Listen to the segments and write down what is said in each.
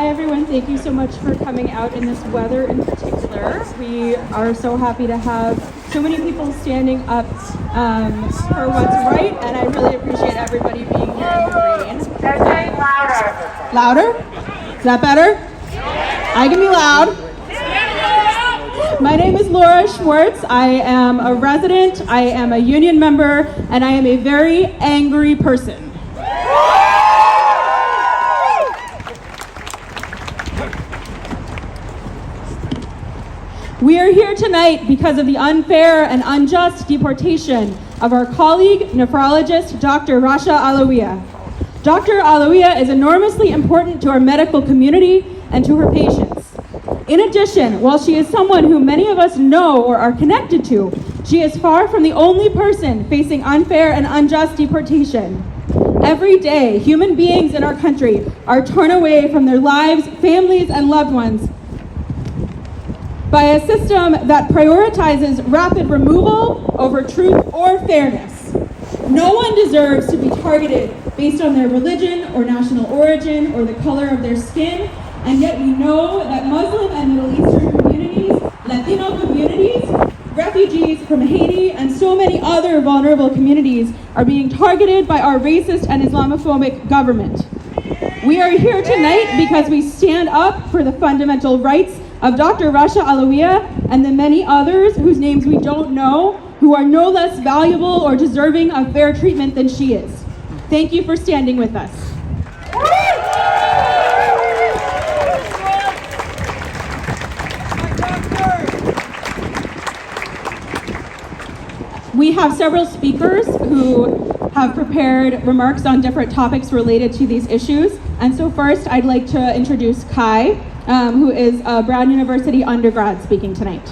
Hi everyone, thank you so much for coming out in this weather in particular. We are so happy to have so many people standing up for what's right, and I really appreciate everybody being here in the green. Louder? Is that better? I can be loud. My name is Laura Schwartz. I am a resident, I am a union member, and I am a very angry person. We are here tonight because of the unfair and unjust deportation of our colleague, nephrologist, Dr. Rasha Alawieh. Dr. Alawieh is enormously important to our medical community and to her patients. In addition, while she is someone who many of us know or are connected to, she is far from the only person facing unfair and unjust deportation. Every day, human beings in our country are torn away from their lives, families, and loved ones by a system that prioritizes rapid removal over truth or fairness. No one deserves to be targeted based on their religion or national origin or the color of their skin, and yet we know that Muslim and Middle Eastern communities, Latino communities, refugees from Haiti, and so many other vulnerable communities are being targeted by our racist and Islamophobic government. We are here tonight because we stand up for the fundamental rights of Dr. Rasha Alawieh and the many others whose names we don't know, who are no less valuable or deserving of fair treatment than she is. Thank you for standing with us. We have several speakers who have prepared remarks on different topics related to these issues. And so first, I'd like to introduce Kai, who is a Brown University undergrad speaking tonight.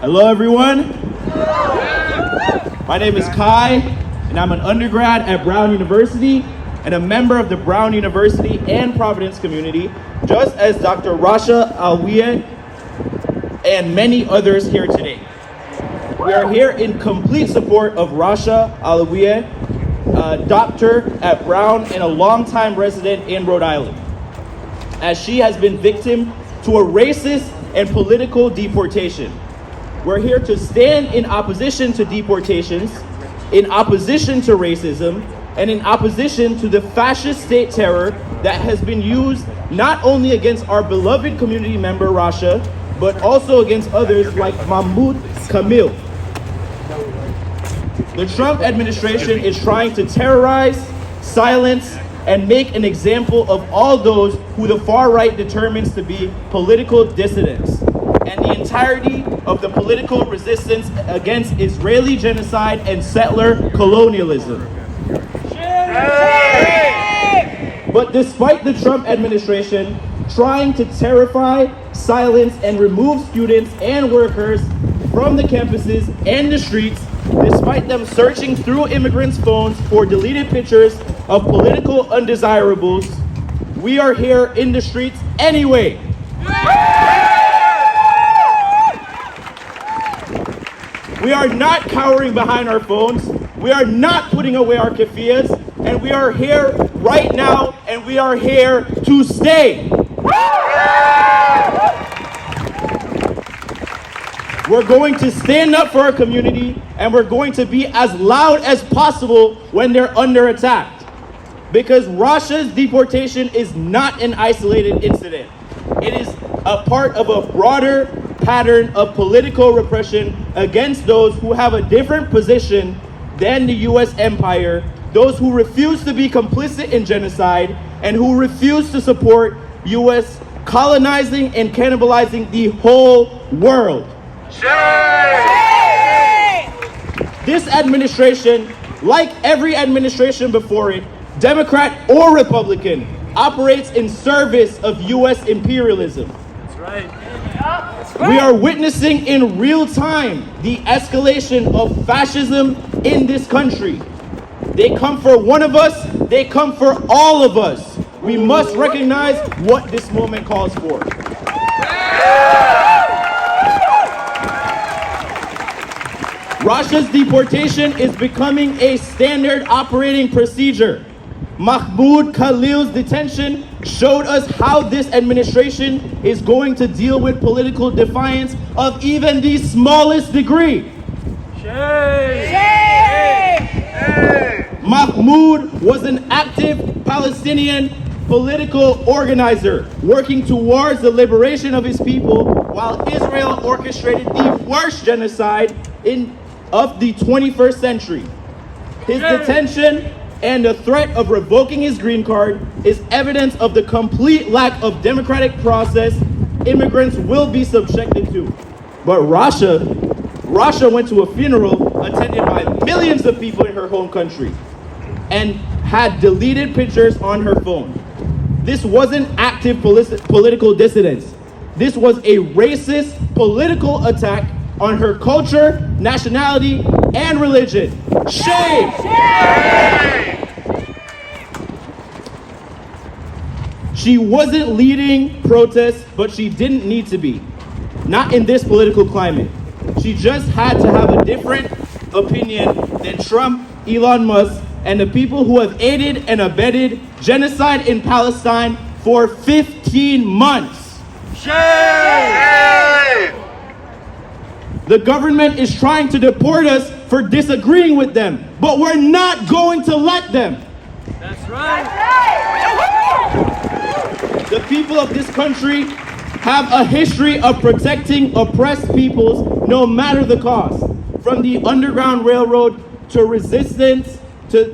Hello everyone, my name is Kai and I'm an undergrad at Brown University and a member of the Brown University and Providence community, just as Dr. Rasha Alawieh and many others here today. We are here in complete support of Rasha Alawieh, a doctor at Brown and a longtime resident in Rhode Island, as she has been victim to a racist and political deportation. We're here to stand in opposition to deportations, in opposition to racism, and in opposition to the fascist state terror that has been used not only against our beloved community member Rasha, but also against others like Mahmoud Kamil. The Trump administration is trying to terrorize, silence, and make an example of all those who the far right determines to be political dissidents, and the entirety of the political resistance against Israeli genocide and settler colonialism. But despite the Trump administration trying to terrify, silence, and remove students and workers from the campuses and the streets, despite them searching through immigrants' phones for deleted pictures of political undesirables, we are here in the streets anyway. We are not cowering behind our phones. We are not putting away our keffiyehs, and we are here right now, and we are here to stay. We're going to stand up for our community, and we're going to be as loud as possible when they're under attack. Because Rasha's deportation is not an isolated incident. It is a part of a broader pattern of political repression against those who have a different position than the U.S. empire, those who refuse to be complicit in genocide, and who refuse to support U.S. colonizing and cannibalizing the whole world. This administration, like every administration before it, Democrat or Republican, operates in service of U.S. imperialism. That's right. We are witnessing in real time the escalation of fascism in this country. They come for one of us, they come for all of us. We must recognize what this moment calls for. Rasha's deportation is becoming a standard operating procedure. Mahmoud Khalil's detention showed us how this administration is going to deal with political defiance of even the smallest degree. Mahmoud was an active Palestinian political organizer working towards the liberation of his people while Israel orchestrated the worst genocide of the 21st century. His detention and the threat of revoking his green card is evidence of the complete lack of democratic process immigrants will be subjected to. But Rasha went to a funeral attended by millions of people in her home country and had deleted pictures on her phone. This wasn't active political dissidence. This was a racist political attack on her culture, nationality, and religion. Shame! She wasn't leading protests, but she didn't need to be. Not in this political climate. She just had to have a different opinion than Trump, Elon Musk, and the people who have aided and abetted genocide in Palestine for 15 months. Shame! The government is trying to deport us for disagreeing with them, but we're not going to let them. That's right. The people of this country have a history of protecting oppressed peoples no matter the cost. From the Underground Railroad to resistance to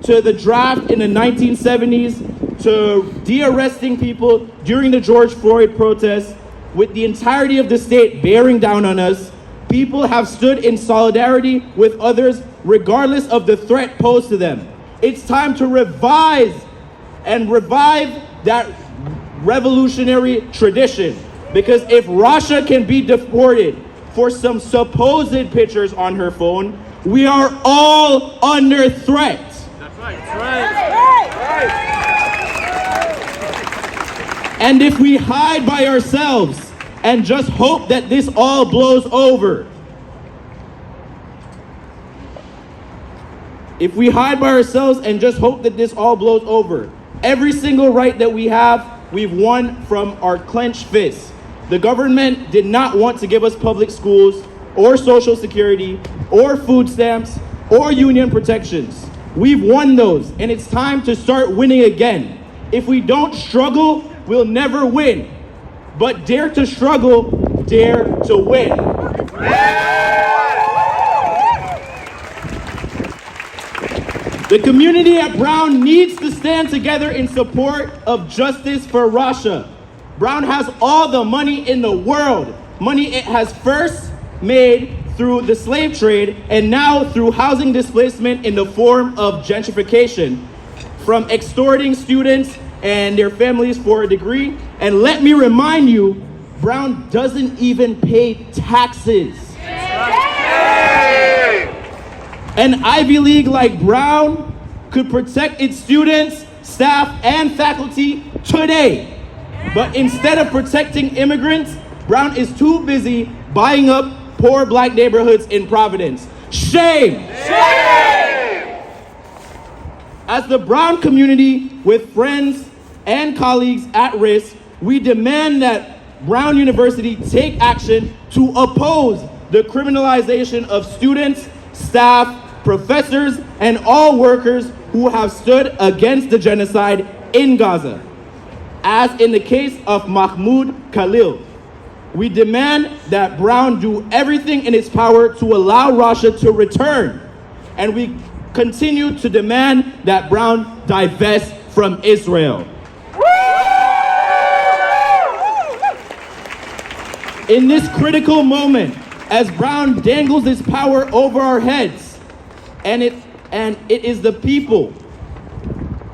the draft in the 1970s to de-arresting people during the George Floyd protests, with the entirety of the state bearing down on us, people have stood in solidarity with others regardless of the threat posed to them. It's time to revive that revolutionary tradition. Because if Rasha can be deported for some supposed pictures on her phone, we are all under threat. That's right. That's right. And if we hide by ourselves and just hope that this all blows over, every single right that we have, we've won from our clenched fists. The government did not want to give us public schools or Social Security or food stamps or union protections. We've won those, and it's time to start winning again. If we don't struggle, we'll never win. But dare to struggle, dare to win. The community at Brown needs to stand together in support of justice for Rasha. Brown has all the money in the world, money it has first made through the slave trade and now through housing displacement in the form of gentrification, from extorting students and their families for a degree. And let me remind you, Brown doesn't even pay taxes. An Ivy League like Brown could protect its students, staff, and faculty today. But instead of protecting immigrants, Brown is too busy buying up poor black neighborhoods in Providence. Shame! Shame! As the Brown community, with friends and colleagues at risk, we demand that Brown University take action to oppose the criminalization of students, staff, professors, and all workers who have stood against the genocide in Gaza. As in the case of Mahmoud Khalil, we demand that Brown do everything in its power to allow Rasha to return. And we continue to demand that Brown divest from Israel. In this critical moment, as Brown dangles its power over our heads, and it is the people,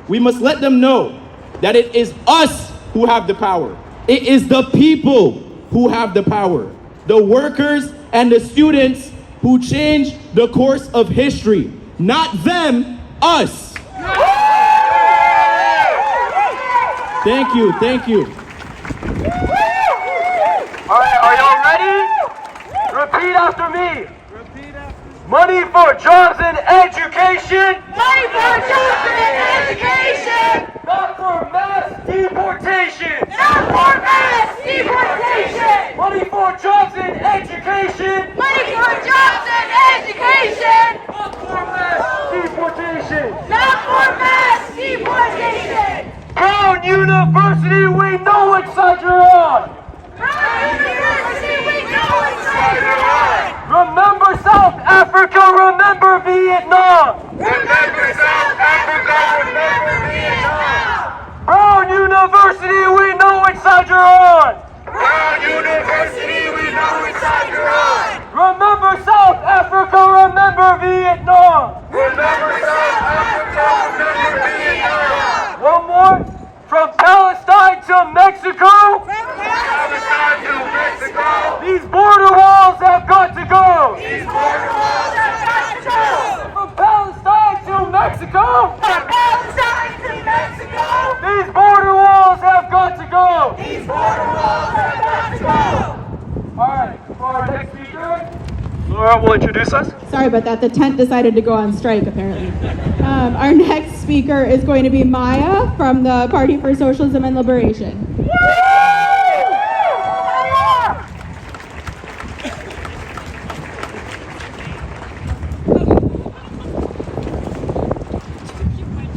we must let them know that it is us who have the power. It is the people who have the power. The workers and the students who changed the course of history. Not them, us. Thank you, thank you. All right, are y'all ready? Repeat after me. Money for jobs and education. Money for jobs and education! Not for mass deportation. Not for mass deportation! Money for jobs and education. Money for jobs and education! Not for mass deportation. Not for mass deportation! Brown University, we know what side you're on. Brown University, we know what side you're on! Remember South Africa, remember Vietnam. Remember South Africa, remember Vietnam! Brown University, we know which side you're on. Brown University, we know which side you're on! Remember South Africa, remember Vietnam. Remember South Africa, remember Vietnam! One more. From Palestine to Mexico, Palestine to Mexico! these border walls have got to go. These border walls have got to go! From Palestine to Mexico, From Palestine to Mexico! these border walls have got to go. These border walls have got to go! All right, for our next speaker, Laura will introduce us. Sorry about that. The tent decided to go on strike, apparently. Our next speaker is going to be Maya from the Party for Socialism and Liberation.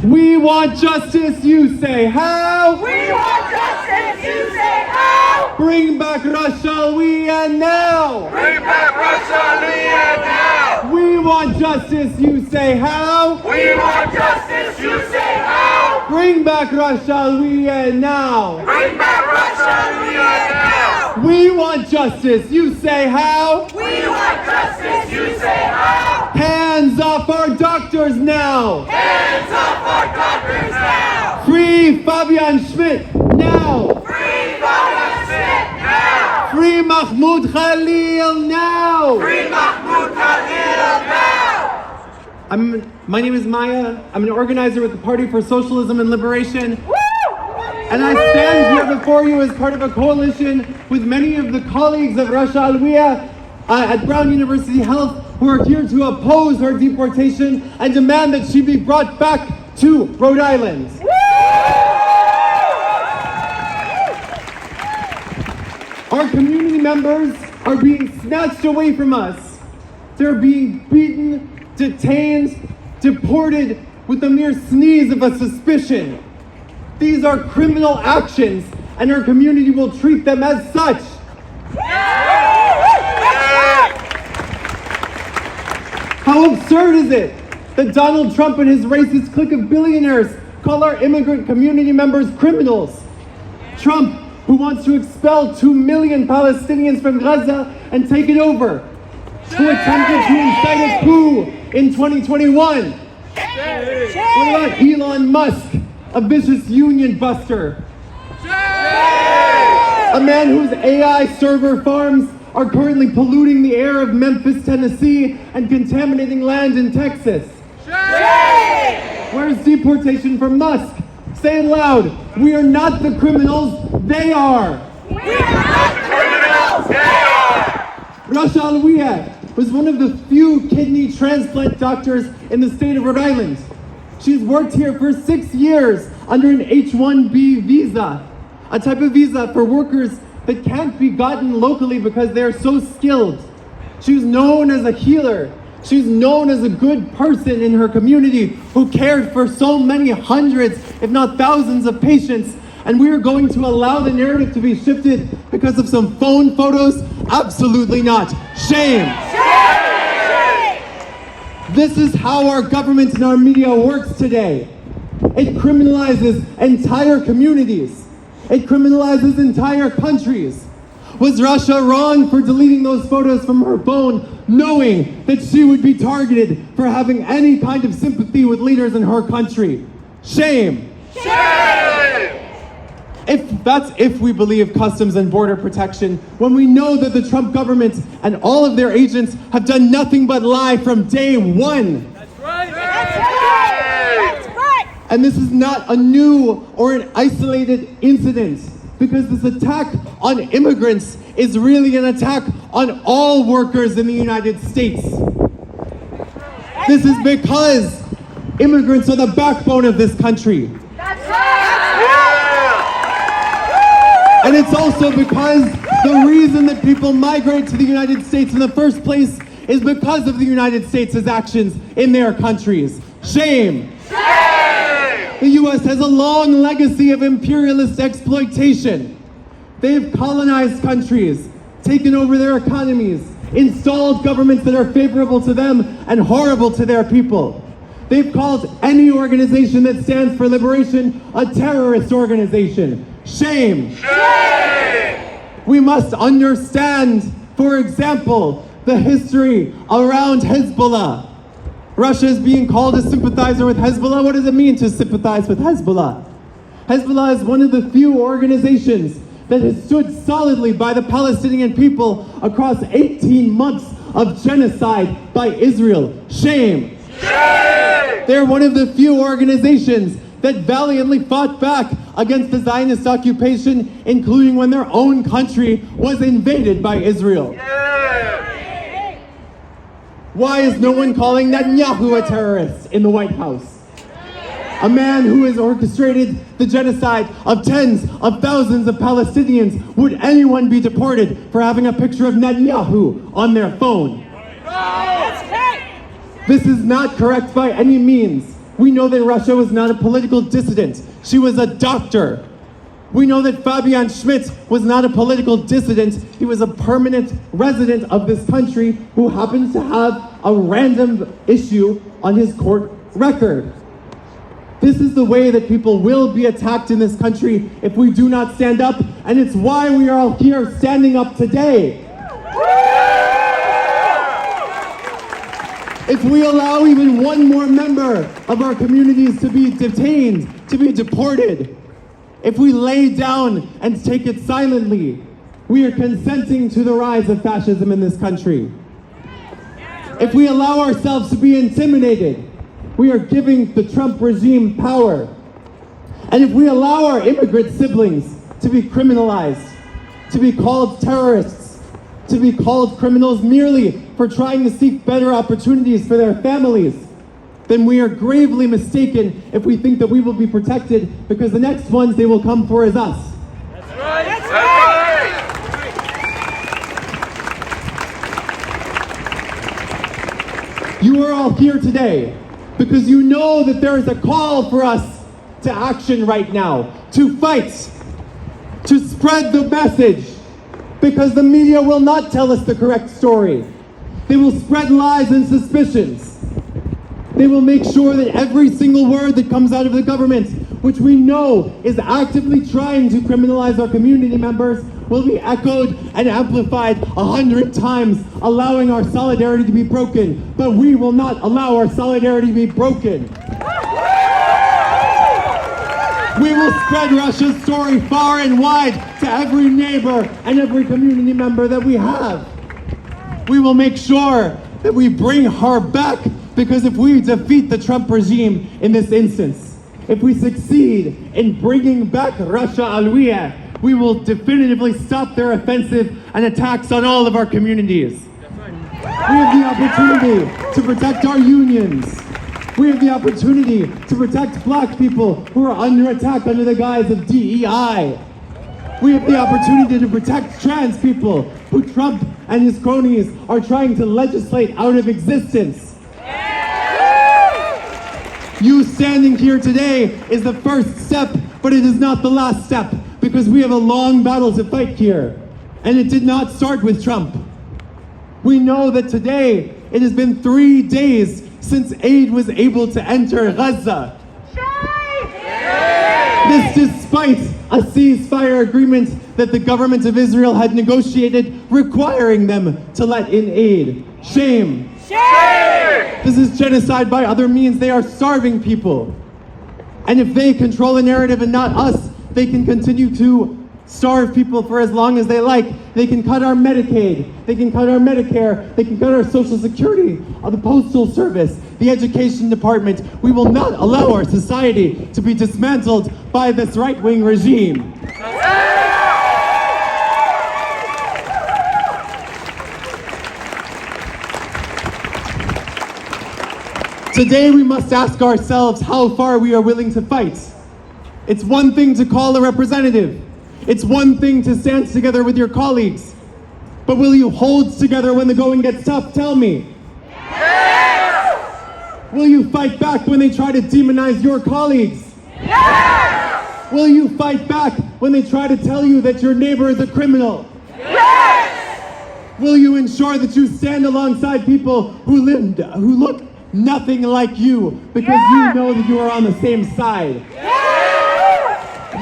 We want justice, you say how? We want justice, you say how? Bring back Rasha, Alawieh now. Bring back Rasha, Alawieh now! We want justice, you say how? We want justice, you say how? Bring back Rasha, Alawieh now. Bring back Rasha, Alawieh now! We want justice, you say how? We want justice, you say how? Hands off our doctors now. Hands off our doctors now! Free Fabian Schmidt now. Free Fabian Schmidt now! Free Mahmoud Khalil now. Free Mahmoud Khalil now! My name is Maya. I'm an organizer with the Party for Socialism and Liberation. And I stand here before you as part of a coalition with many of the colleagues of Rasha Alawieh at Brown University Health who are here to oppose her deportation and demand that she be brought back to Rhode Island. Our community members are being snatched away from us. They're being beaten, detained, deported with the mere sneeze of a suspicion. These are criminal actions, and our community will treat them as such. How absurd is it that Donald Trump and his racist clique of billionaires call our immigrant community members criminals? Trump, who wants to expel 2 million Palestinians from Gaza and take it over, who attempted to incite a coup in 2021. What about Elon Musk, a vicious union buster? A man whose AI server farms are currently polluting the air of Memphis, Tennessee, and contaminating land in Texas. Where's deportation for Musk? Say it loud. We are not the criminals, they are. We are not criminals, they are! Rasha Alawieh was one of the few kidney transplant doctors in the state of Rhode Island. She's worked here for 6 years under an H-1B visa, a type of visa for workers that can't be gotten locally because they're so skilled. She's known as a healer. She's known as a good person in her community who cared for so many hundreds, if not thousands of patients. And we are going to allow the narrative to be shifted because of some phone photos? Absolutely not. Shame. This is how our government and our media works today. It criminalizes entire communities. It criminalizes entire countries. Was Rasha wrong for deleting those photos from her phone, knowing that she would be targeted for having any kind of sympathy with leaders in her country? Shame. If we believe Customs and Border Protection, when we know that the Trump government and all of their agents have done nothing but lie from day one. That's right. And this is not a new or an isolated incident, because this attack on immigrants is really an attack on all workers in the United States. This is because immigrants are the backbone of this country. And it's also because the reason that people migrate to the United States in the first place is because of the United States' actions in their countries. Shame! The U.S. has a long legacy of imperialist exploitation. They've colonized countries, taken over their economies, installed governments that are favorable to them and horrible to their people. They've called any organization that stands for liberation a terrorist organization. Shame! Shame! We must understand, for example, the history around Hezbollah. Russia is being called a sympathizer with Hezbollah. What does it mean to sympathize with Hezbollah? Hezbollah is one of the few organizations that has stood solidly by the Palestinian people across 18 months of genocide by Israel. Shame! Shame! They're one of the few organizations that valiantly fought back against the Zionist occupation, including when their own country was invaded by Israel. Yeah. Why is no one calling Netanyahu a terrorist in the White House? A man who has orchestrated the genocide of tens of thousands of Palestinians. Would anyone be deported for having a picture of Netanyahu on their phone? This is not correct by any means. We know that Rasha was not a political dissident. She was a doctor. We know that Fabian Schmidt was not a political dissident. He was a permanent resident of this country who happens to have a random issue on his court record. This is the way that people will be attacked in this country if we do not stand up, and it's why we are all here standing up today. If we allow even one more member of our communities to be detained, to be deported, if we lay down and take it silently, we are consenting to the rise of fascism in this country. If we allow ourselves to be intimidated, we are giving the Trump regime power. And if we allow our immigrant siblings to be criminalized, to be called terrorists, to be called criminals merely for trying to seek better opportunities for their families, then we are gravely mistaken if we think that we will be protected, because the next ones they will come for is us. That's right. That's right. You are all here today because you know that there is a call for us to action right now, to fight, to spread the message, because the media will not tell us the correct story. They will spread lies and suspicions. They will make sure that every single word that comes out of the government, which we know is actively trying to criminalize our community members, will be echoed and amplified 100 times, allowing our solidarity to be broken. But we will not allow our solidarity to be broken. We will spread Russia's story far and wide to every neighbor and every community member that we have. We will make sure that we bring her back, because if we defeat the Trump regime in this instance, if we succeed in bringing back Rasha Alawieh, we will definitively stop their offensive and attacks on all of our communities. We have the opportunity to protect our unions. We have the opportunity to protect black people who are under attack under the guise of DEI. We have the opportunity to protect trans people who Trump and his cronies are trying to legislate out of existence. You standing here today is the first step, but it is not the last step, because we have a long battle to fight here. And it did not start with Trump. We know that today it has been 3 days since aid was able to enter Gaza. This despite a ceasefire agreement that the government of Israel had negotiated, requiring them to let in aid. Shame. Shame! This is genocide by other means. They are starving people. And if they control the narrative and not us, they can continue to starve people for as long as they like. They can cut our Medicaid, they can cut our Medicare, they can cut our Social Security, the Postal Service, the Education Department. We will not allow our society to be dismantled by this right-wing regime. Today we must ask ourselves how far we are willing to fight. It's one thing to call a representative. It's one thing to stand together with your colleagues. But will you hold together when the going gets tough? Tell me. Yes! Will you fight back when they try to demonize your colleagues? Yes! Will you fight back when they try to tell you that your neighbor is a criminal? Yes! Will you ensure that you stand alongside people who look nothing like you because you know that you are on the same side?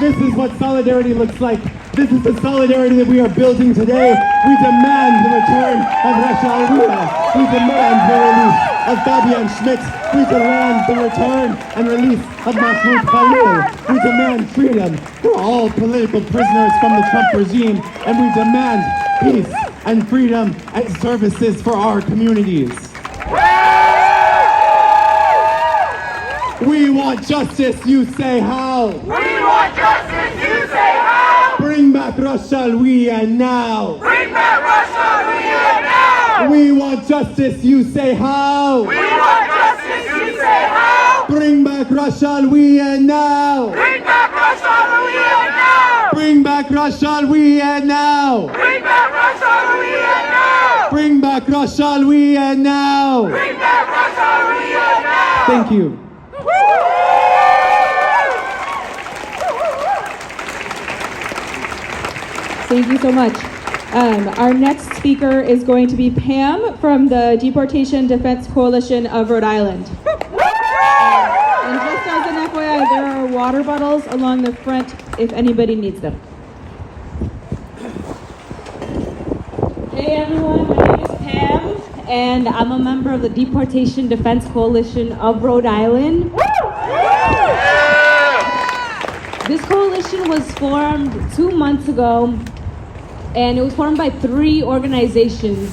This is what solidarity looks like. This is the solidarity that we are building today. We demand the return of Rasha Alawieh. We demand the release of Fabian Schmidt. We demand the return and release of Mahmoud Khalil. We demand freedom for all political prisoners from the Trump regime. And we demand peace and freedom and services for our communities. We want justice, you say how? We want justice, you say how? Bring back Rasha Alawieh now. Bring back Rasha Alawieh now. We want justice, you say how? We want justice, you say how? Bring back Rasha Alawieh now. Bring back Rasha Alawieh now. Bring back Rasha Alawieh now. Bring back Rasha Alawieh now. Bring back Rasha Alawieh now. Bring back Rasha Alawieh now. Thank you. Thank you so much. Our next speaker is going to be Pam from the Deportation Defense Coalition of Rhode Island. And just as an FYI, there are water bottles along the front if anybody needs them. Hey everyone, my name is Pam, and I'm a member of the Deportation Defense Coalition of Rhode Island. This coalition was formed 2 months ago, and it was formed by 3 organizations.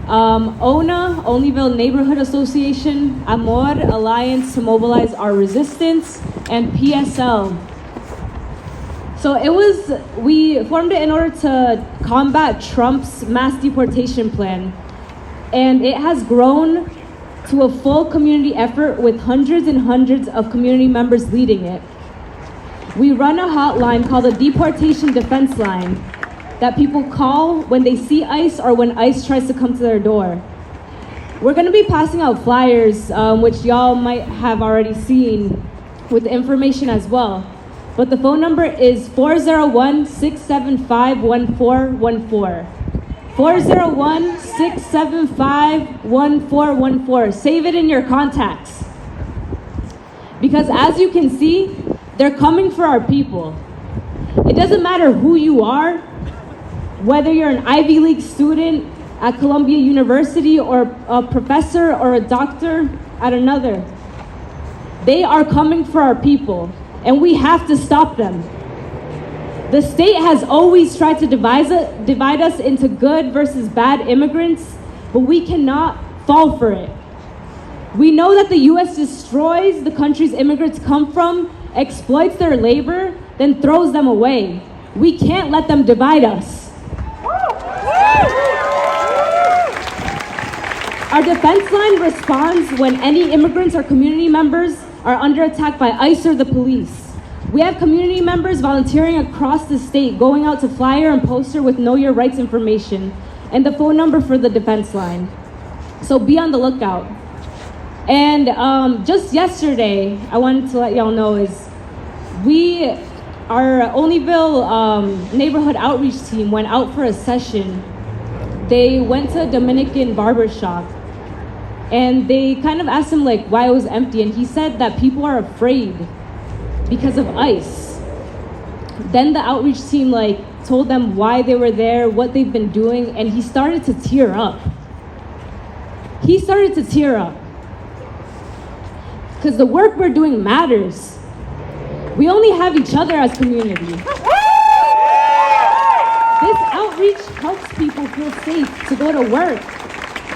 ONA, Olneyville Neighborhood Association, AMOR, Alliance to Mobilize Our Resistance, and PSL. So we formed it in order to combat Trump's mass deportation plan. And it has grown to a full community effort with hundreds and hundreds of community members leading it. We run a hotline called the Deportation Defense Line that people call when they see ICE or when ICE tries to come to their door. We're gonna be passing out flyers, which y'all might have already seen with the information as well. But the phone number is 401-675-1414. 401-675-1414. Save it in your contacts. Because as you can see, they're coming for our people. It doesn't matter who you are, whether you're an Ivy League student at Columbia University or a professor or a doctor at another. They are coming for our people, and we have to stop them. The state has always tried to divide us into good versus bad immigrants, but we cannot fall for it. We know that the U.S. destroys the countries immigrants come from, exploits their labor, then throws them away. We can't let them divide us. Our defense line responds when any immigrants or community members are under attack by ICE or the police. We have community members volunteering across the state, going out to flyer and poster with Know Your Rights information and the phone number for the defense line. So be on the lookout. And just yesterday, I wanted to let y'all know is our Olneyville neighborhood outreach team went out for a session. They went to a Dominican barber shop and they kind of asked him like why it was empty, and he said that people are afraid because of ICE. Then the outreach team like told them why they were there, what they've been doing, and he started to tear up. He started to tear up because the work we're doing matters. We only have each other as community. This outreach helps people feel safe to go to work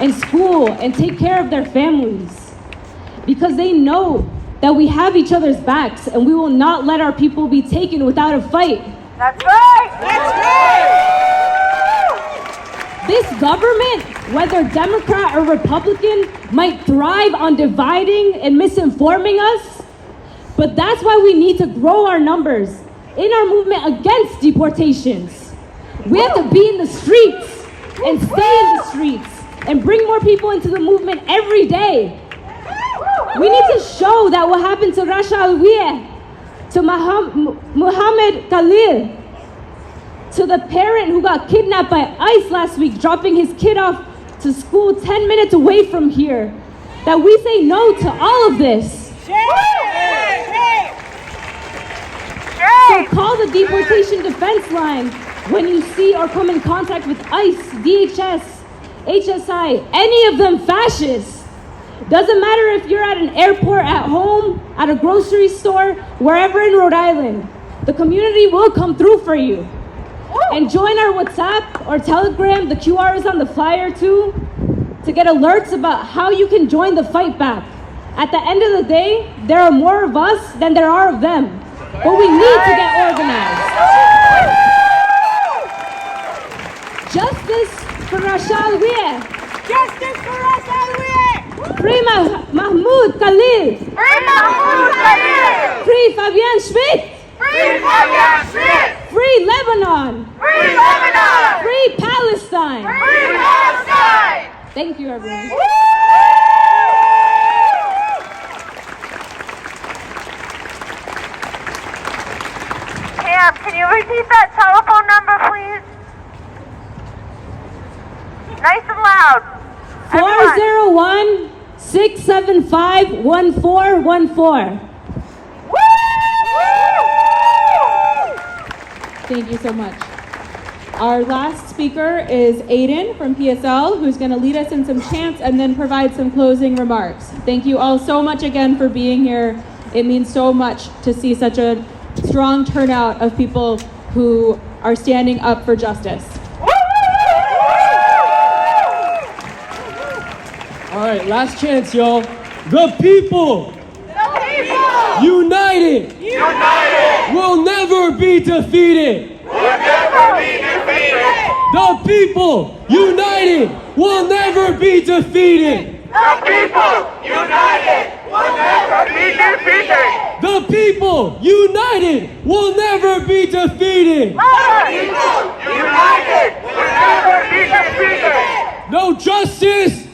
and school and take care of their families because they know that we have each other's backs and we will not let our people be taken without a fight. That's right! That's right! This government, whether Democrat or Republican, might thrive on dividing and misinforming us, but that's why we need to grow our numbers in our movement against deportations. We have to be in the streets and stay in the streets and bring more people into the movement every day. We need to show that what happened to Rasha Alawieh, to Muhammad Khalil, to the parent who got kidnapped by ICE last week, dropping his kid off to school 10 minutes away from here, that we say no to all of this. So call the deportation defense line when you see or come in contact with ICE, DHS, HSI, any of them fascists. Doesn't matter if you're at an airport, at home, at a grocery store, wherever in Rhode Island. The community will come through for you. And join our WhatsApp or Telegram, the QR is on the flyer too, to get alerts about how you can join the fight back. At the end of the day, there are more of us than there are of them. But we need to get organized. Justice for Rasha Alawieh. Justice for Rasha Alawieh! Free Mahmoud Khalil. Free Mahmoud Khalil! Free Fabian Schmidt. Free Fabian Schmidt! Free Lebanon. Free Lebanon! Free Palestine. Free Palestine! Thank you, everyone. Pam, can you repeat that telephone number, please? Nice and loud. 401-675-1414. Thank you so much. Our last speaker is Aiden from PSL, who's going to lead us in some chants and then provide some closing remarks. Thank you all so much again for being here. It means so much to see such a strong turnout of people who are standing up for justice. All right, last chance, y'all. The people, united, will never be defeated. The people, united, will never be defeated. The people united will never be defeated. The people, united, will never be defeated. The people united will never be defeated. No justice,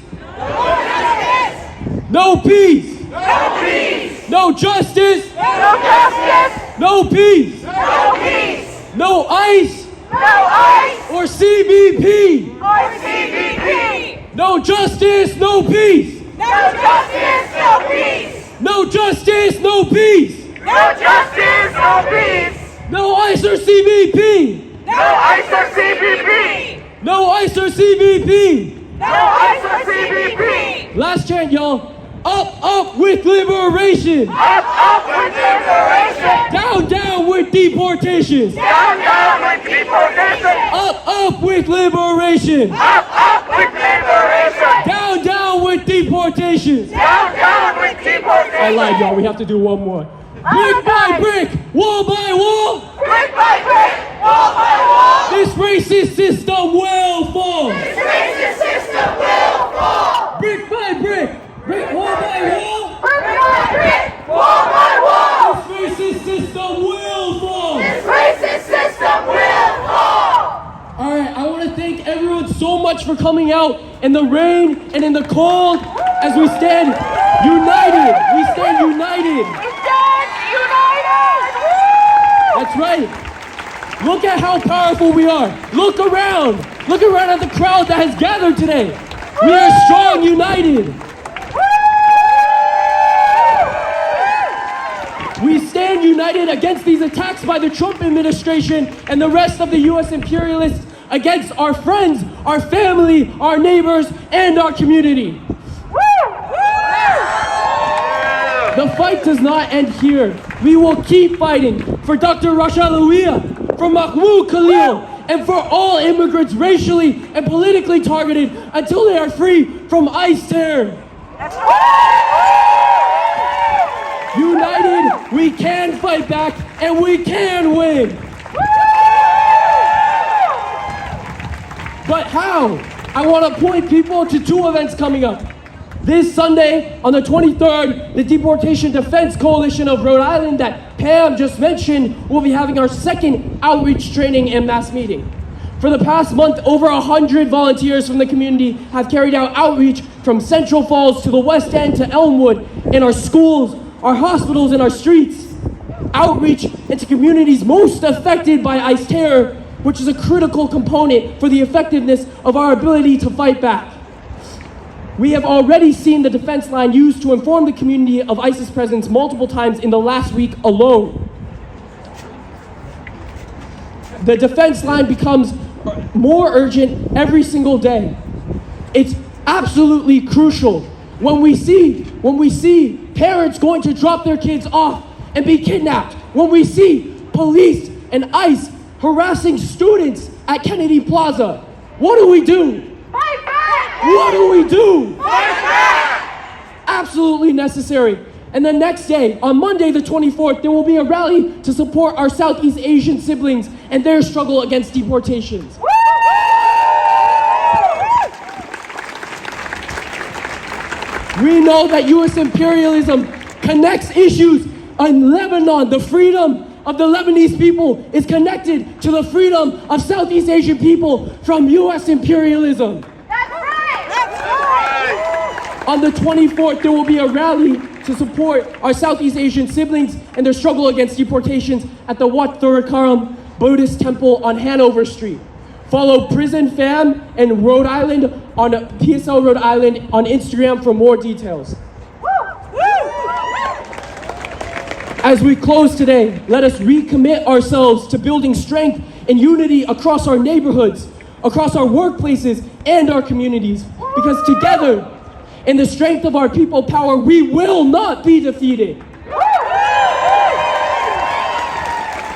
no peace. No peace. No justice, No justice. no peace. No peace. No ICE No ICE or CBP. or CBP. No justice, no peace. No justice. No peace. No justice, no peace. No justice. No peace. No ICE or CBP. No ICE or CBP. No ICE or CBP. No ICE or CBP. Last chant, y'all. Up with liberation. Up with liberation. Down with deportations. Down with deportation. Up with liberation. Up with liberation. Down with deportations. Down with deportation. I lied, y'all. We have to do one more. Brick by brick, wall by wall. Brick by brick, wall by wall. This racist system will fall. This racist system will fall. Brick by brick, wall by wall. Brick by brick, wall by wall. This racist system will fall. This racist system will fall. All right, I want to thank everyone so much for coming out in the rain and in the cold as we stand united. We stand united. We stand united. That's right. Look at how powerful we are. Look around. Look around at the crowd that has gathered today. We are strong, united. We stand united against these attacks by the Trump administration and the rest of the U.S. imperialists against our friends, our family, our neighbors, and our community. The fight does not end here. We will keep fighting for Dr. Rasha Alawieh, for Mahmoud Khalil, and for all immigrants racially and politically targeted until they are free from ICE terror. United, we can fight back and we can win. But how? I want to point people to two events coming up. This Sunday, on the 23rd, the Deportation Defense Coalition of Rhode Island that Pam just mentioned will be having our second outreach training and mass meeting. For the past month, over 100 volunteers from the community have carried out outreach from Central Falls to the West End to Elmwood in our schools, our hospitals, and our streets. Outreach into communities most affected by ICE terror, which is a critical component for the effectiveness of our ability to fight back. We have already seen the defense line used to inform the community of ICE's presence multiple times in the last week alone. The defense line becomes more urgent every single day. It's absolutely crucial when we see parents going to drop their kids off and be kidnapped, when we see police and ICE harassing students at Kennedy Plaza. What do we do? Fight back! What do we do? Fight back! Absolutely necessary. And the next day, on Monday the 24th, there will be a rally to support our Southeast Asian siblings and their struggle against deportations. We know that U.S. imperialism connects issues in Lebanon. The freedom of the Lebanese people is connected to the freedom of Southeast Asian people from U.S. imperialism. That's right! That's right! On the 24th, there will be a rally to support our Southeast Asian siblings and their struggle against deportations at the Wat Thurukaram Buddhist Temple on Hanover Street. Follow Prison Fam and Rhode Island on PSL Rhode Island on Instagram for more details. As we close today, let us recommit ourselves to building strength and unity across our neighborhoods, across our workplaces, and our communities. Because together, in the strength of our people power, we will not be defeated.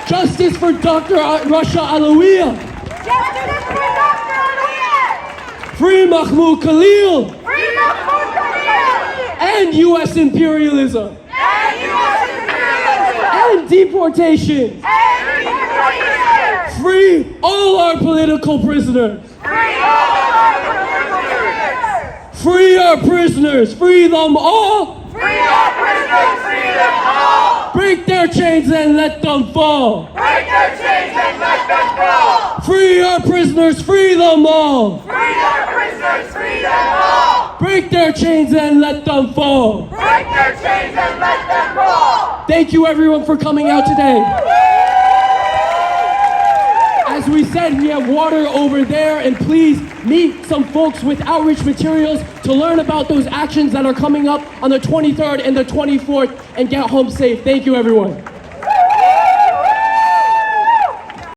Justice for Dr. Rasha Alawieh. Justice for Dr. Alawieh! Free Mahmoud Khalil. Free Mahmoud Khalil! And U.S. imperialism. And U.S. imperialism! And deportation. And deportation! Free all our political prisoners. Free all our prisoners! Free our prisoners. Free them all. Free our prisoners! Free them all! Break their chains and let them fall. Break their chains and let them fall! Free our prisoners. Free them all. Free our prisoners! Free them all! Break their chains and let them fall. Break their chains and let them fall! Thank you everyone for coming out today. As we said, we have water over there, and please meet some folks with outreach materials to learn about those actions that are coming up on the 23rd and the 24th and get home safe. Thank you everyone.